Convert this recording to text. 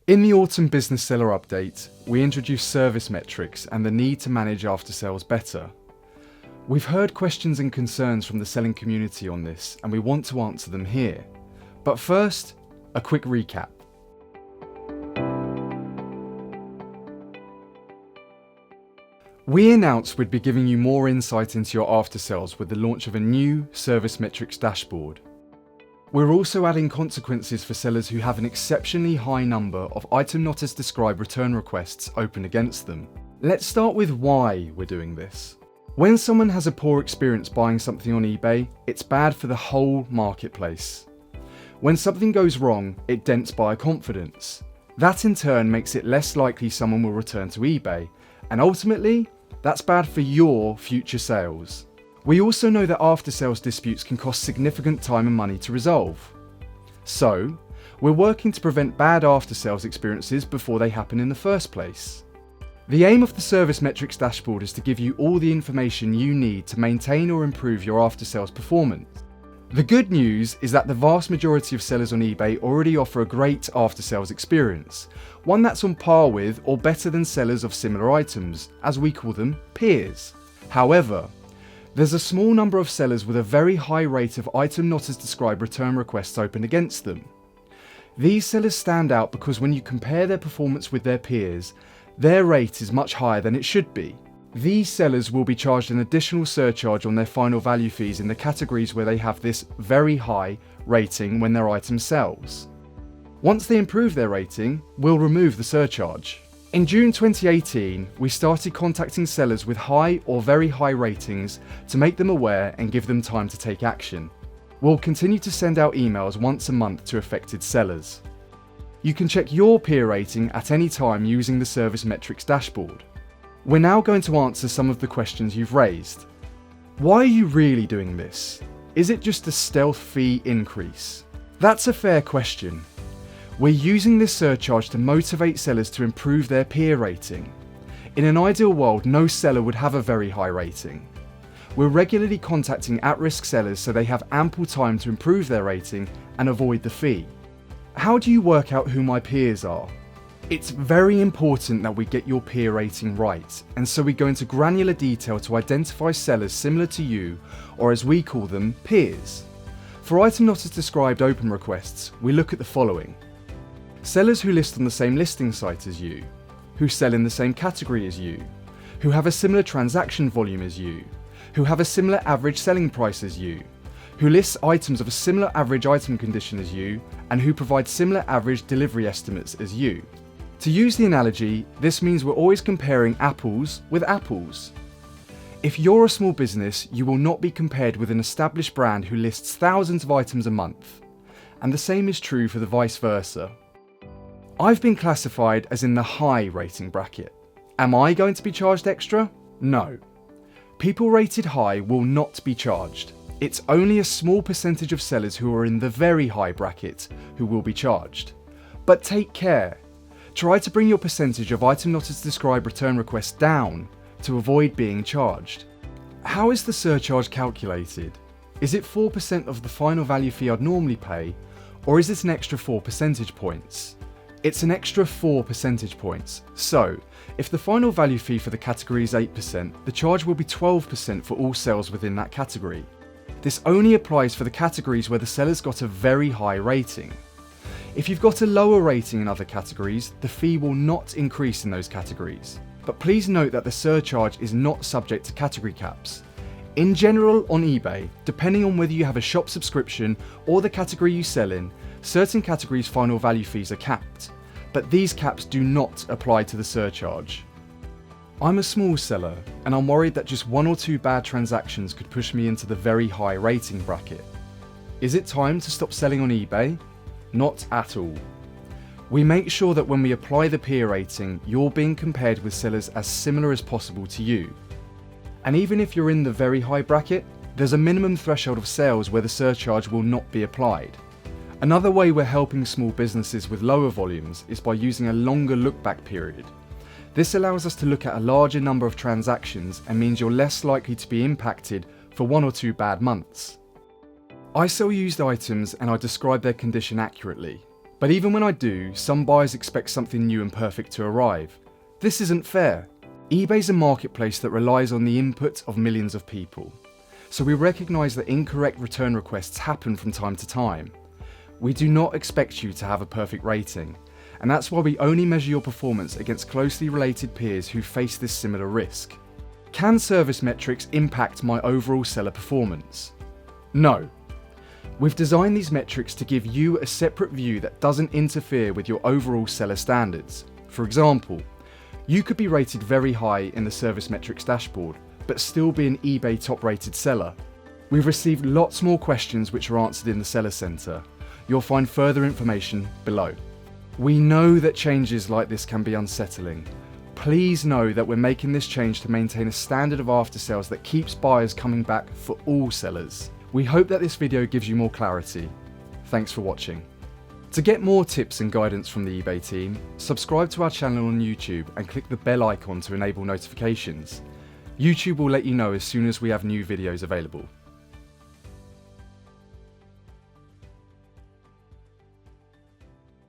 In the Autumn Business Seller Update, we introduce service metrics and the need to manage after-sales better. We've heard questions and concerns from the selling community on this, and we want to answer them here. But first, a quick recap. We announced we'd be giving you more insight into your after-sales with the launch of a new service metrics dashboard. We're also adding consequences for sellers who have an exceptionally high number of item not as described return requests open against them. Let's start with why we're doing this. When someone has a poor experience buying something on eBay, it's bad for the whole marketplace. When something goes wrong, it dents buyer confidence. That in turn makes it less likely someone will return to eBay, and ultimately, that's bad for your future sales. We also know that after-sales disputes can cost significant time and money to resolve. So, we're working to prevent bad after-sales experiences before they happen in the first place. The aim of the Service Metrics dashboard is to give you all the information you need to maintain or improve your after-sales performance. The good news is that the vast majority of sellers on eBay already offer a great after-sales experience, one that's on par with or better than sellers of similar items, as we call them, peers. However, there's a small number of sellers with a very high rate of item not as described return requests open against them. These sellers stand out because when you compare their performance with their peers, their rate is much higher than it should be. These sellers will be charged an additional surcharge on their final value fees in the categories where they have this very high rating when their item sells. Once they improve their rating, we'll remove the surcharge. In June 2018, we started contacting sellers with high or very high ratings to make them aware and give them time to take action. We'll continue to send out emails once a month to affected sellers. You can check your peer rating at any time using the Service Metrics dashboard. We're now going to answer some of the questions you've raised. Why are you really doing this? Is it just a stealth fee increase? That's a fair question. We're using this surcharge to motivate sellers to improve their peer rating. In an ideal world, no seller would have a very high rating. We're regularly contacting at-risk sellers so they have ample time to improve their rating and avoid the fee. How do you work out who my peers are? It's very important that we get your peer rating right, and so we go into granular detail to identify sellers similar to you, or as we call them, peers. For item not as described open requests, we look at the following. Sellers who list on the same listing site as you, who sell in the same category as you, who have a similar transaction volume as you, who have a similar average selling price as you, who list items of a similar average item condition as you, and who provide similar average delivery estimates as you. To use the analogy, this means we're always comparing apples with apples. If you're a small business, you will not be compared with an established brand who lists thousands of items a month. And the same is true for the vice versa. I've been classified as in the high rating bracket. Am I going to be charged extra? No. People rated high will not be charged. It's only a small percentage of sellers who are in the very high bracket who will be charged. But take care. Try to bring your percentage of item not as described return requests down to avoid being charged. How is the surcharge calculated? Is it 4% of the final value fee I'd normally pay, or is it an extra 4 percentage points? It's an extra 4 percentage points. So, if the final value fee for the category is 8%, the charge will be 12% for all sales within that category. This only applies for the categories where the seller's got a very high rating. If you've got a lower rating in other categories, the fee will not increase in those categories. But please note that the surcharge is not subject to category caps. In general, on eBay, depending on whether you have a shop subscription or the category you sell in, certain categories' final value fees are capped, but these caps do not apply to the surcharge. I'm a small seller, and I'm worried that just 1 or 2 bad transactions could push me into the very high rating bracket. Is it time to stop selling on eBay? Not at all. We make sure that when we apply the peer rating, you're being compared with sellers as similar as possible to you. And even if you're in the very high bracket, there's a minimum threshold of sales where the surcharge will not be applied. Another way we're helping small businesses with lower volumes is by using a longer look-back period. This allows us to look at a larger number of transactions and means you're less likely to be impacted for 1 or 2 bad months. I sell used items and I describe their condition accurately. But even when I do, some buyers expect something new and perfect to arrive. This isn't fair. eBay's a marketplace that relies on the input of millions of people. So we recognise that incorrect return requests happen from time to time. We do not expect you to have a perfect rating, and that's why we only measure your performance against closely related peers who face this similar risk. Can service metrics impact my overall seller performance? No. We've designed these metrics to give you a separate view that doesn't interfere with your overall seller standards. For example, you could be rated very high in the service metrics dashboard, but still be an eBay top rated seller. We've received lots more questions which are answered in the Seller Centre. You'll find further information below. We know that changes like this can be unsettling. Please know that we're making this change to maintain a standard of after sales that keeps buyers coming back for all sellers. We hope that this video gives you more clarity. Thanks for watching. To get more tips and guidance from the eBay team, subscribe to our channel on YouTube and click the bell icon to enable notifications. YouTube will let you know as soon as we have new videos available.